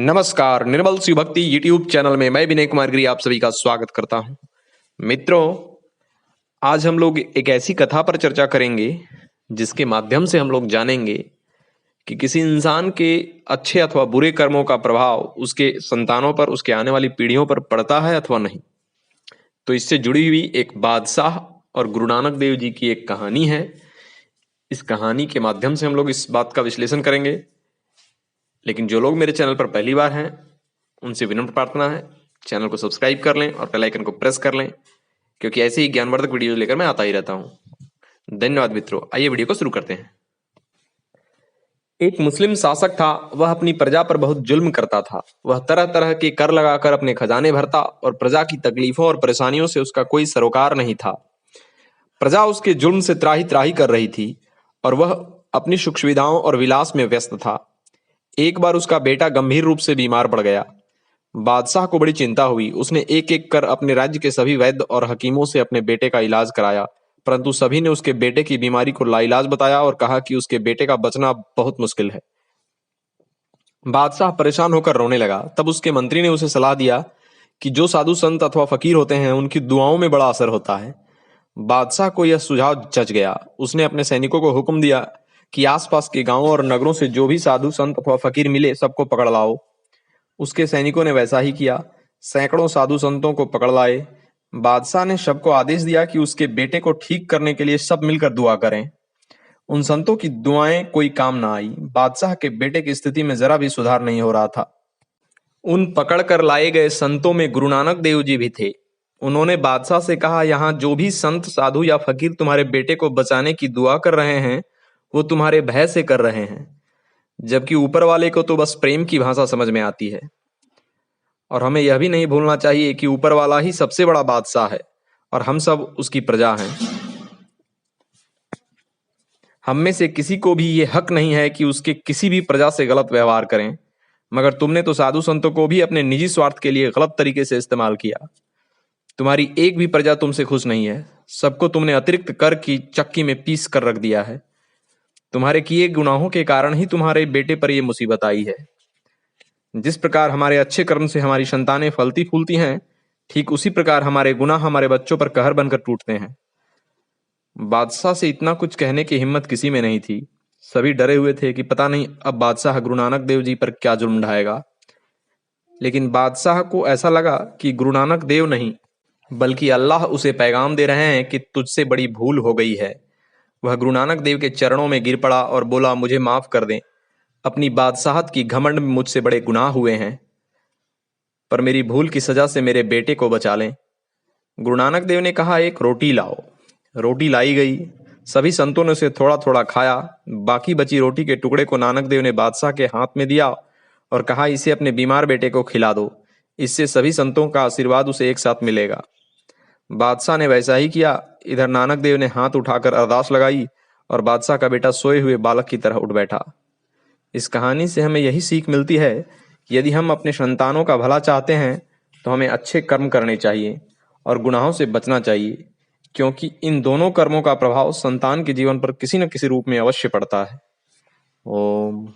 नमस्कार, निर्मल शिव भक्ति YouTube channel में मैं विनय कुमार गिरी आप सभी का स्वागत करता हूं। मित्रों, आज हम लोग एक ऐसी कथा पर चर्चा करेंगे जिसके माध्यम से हम लोग जानेंगे कि किसी इंसान के अच्छे अथवा बुरे कर्मों का प्रभाव उसके संतानों पर, उसके आने वाली पीढ़ियों पर पड़ता है अथवा नहीं। तो इससे जुड़ी हुई एक बादशाह और गुरु नानक देव जी की एक कहानी है। इस कहानी के माध्यम से हम लोग इस बात का विश्लेषण करेंगे। लेकिन जो लोग मेरे चैनल पर पहली बार हैं उनसे विनम्र प्रार्थना है, चैनल को सब्सक्राइब कर लें और बेल आइकन को प्रेस कर लें, क्योंकि ऐसे ही ज्ञानवर्धक वीडियो लेकर मैं आता ही रहता हूं। धन्यवाद मित्रों। आइए वीडियो को शुरू करते हैं। एक मुस्लिम शासक था। वह अपनी प्रजा पर बहुत जुल्म करता था। वह तरह तरह के कर लगाकर अपने खजाने भरता और प्रजा की तकलीफों और परेशानियों से उसका कोई सरोकार नहीं था। प्रजा उसके जुल्म से त्राही त्राही कर रही थी और वह अपनी सुख सुविधाओं और विलास में व्यस्त था। एक बार उसका बेटा गंभीर रूप से बीमार पड़ गया। बादशाह को बड़ी चिंता हुई। उसने एक एक कर अपने राज्य के सभी वैद्य और हकीमों से अपने बेटे का इलाज कराया, परंतु सभी ने उसके बेटे की बीमारी को लाइलाज बताया और कहा कि उसके बेटे का बचना बहुत मुश्किल है। बादशाह परेशान होकर रोने लगा। तब उसके मंत्री ने उसे सलाह दिया कि जो साधु संत अथवा फकीर होते हैं उनकी दुआओं में बड़ा असर होता है। बादशाह को यह सुझाव जच गया। उसने अपने सैनिकों को हुक्म दिया कि आसपास के गांवों और नगरों से जो भी साधु संत अथवा फकीर मिले सबको पकड़ लाओ। उसके सैनिकों ने वैसा ही किया। सैकड़ों साधु संतों को पकड़ लाए। बादशाह ने सबको आदेश दिया कि उसके बेटे को ठीक करने के लिए सब मिलकर दुआ करें। उन संतों की दुआएं कोई काम ना आई। बादशाह के बेटे की स्थिति में जरा भी सुधार नहीं हो रहा था। उन पकड़ कर लाए गए संतों में गुरु नानक देव जी भी थे। उन्होंने बादशाह से कहा, यहाँ जो भी संत साधु या फकीर तुम्हारे बेटे को बचाने की दुआ कर रहे हैं वो तुम्हारे भय से कर रहे हैं, जबकि ऊपर वाले को तो बस प्रेम की भाषा समझ में आती है। और हमें यह भी नहीं भूलना चाहिए कि ऊपर वाला ही सबसे बड़ा बादशाह है और हम सब उसकी प्रजा हैं। हम में से किसी को भी ये हक नहीं है कि उसके किसी भी प्रजा से गलत व्यवहार करें, मगर तुमने तो साधु संतों को भी अपने निजी स्वार्थ के लिए गलत तरीके से इस्तेमाल किया। तुम्हारी एक भी प्रजा तुमसे खुश नहीं है। सबको तुमने अतिरिक्त कर की चक्की में पीस कर रख दिया है। तुम्हारे किए गुनाहों के कारण ही तुम्हारे बेटे पर यह मुसीबत आई है। जिस प्रकार हमारे अच्छे कर्म से हमारी संतानें फलती फूलती हैं, ठीक उसी प्रकार हमारे गुनाह हमारे बच्चों पर कहर बनकर टूटते हैं। बादशाह से इतना कुछ कहने की हिम्मत किसी में नहीं थी। सभी डरे हुए थे कि पता नहीं अब बादशाह गुरु नानक देव जी पर क्या जुल्म ढाएगा। लेकिन बादशाह को ऐसा लगा कि गुरु नानक देव नहीं बल्कि अल्लाह उसे पैगाम दे रहे हैं कि तुझसे बड़ी भूल हो गई है। वह गुरु नानक देव के चरणों में गिर पड़ा और बोला, मुझे माफ कर दें। अपनी बादशाहत की घमंड में मुझसे बड़े गुनाह हुए हैं, पर मेरी भूल की सजा से मेरे बेटे को बचा लें। गुरु नानक देव ने कहा, एक रोटी लाओ। रोटी लाई गई। सभी संतों ने उसे थोड़ा थोड़ा खाया। बाकी बची रोटी के टुकड़े को नानक देव ने बादशाह के हाथ में दिया और कहा, इसे अपने बीमार बेटे को खिला दो। इससे सभी संतों का आशीर्वाद उसे एक साथ मिलेगा। बादशाह ने वैसा ही किया। इधर नानक देव ने हाथ उठाकर अरदास लगाई और बादशाह का बेटा सोए हुए बालक की तरह उठ बैठा। इस कहानी से हमें यही सीख मिलती है कि यदि हम अपने संतानों का भला चाहते हैं तो हमें अच्छे कर्म करने चाहिए और गुनाहों से बचना चाहिए, क्योंकि इन दोनों कर्मों का प्रभाव संतान के जीवन पर किसी न किसी रूप में अवश्य पड़ता है। ओम।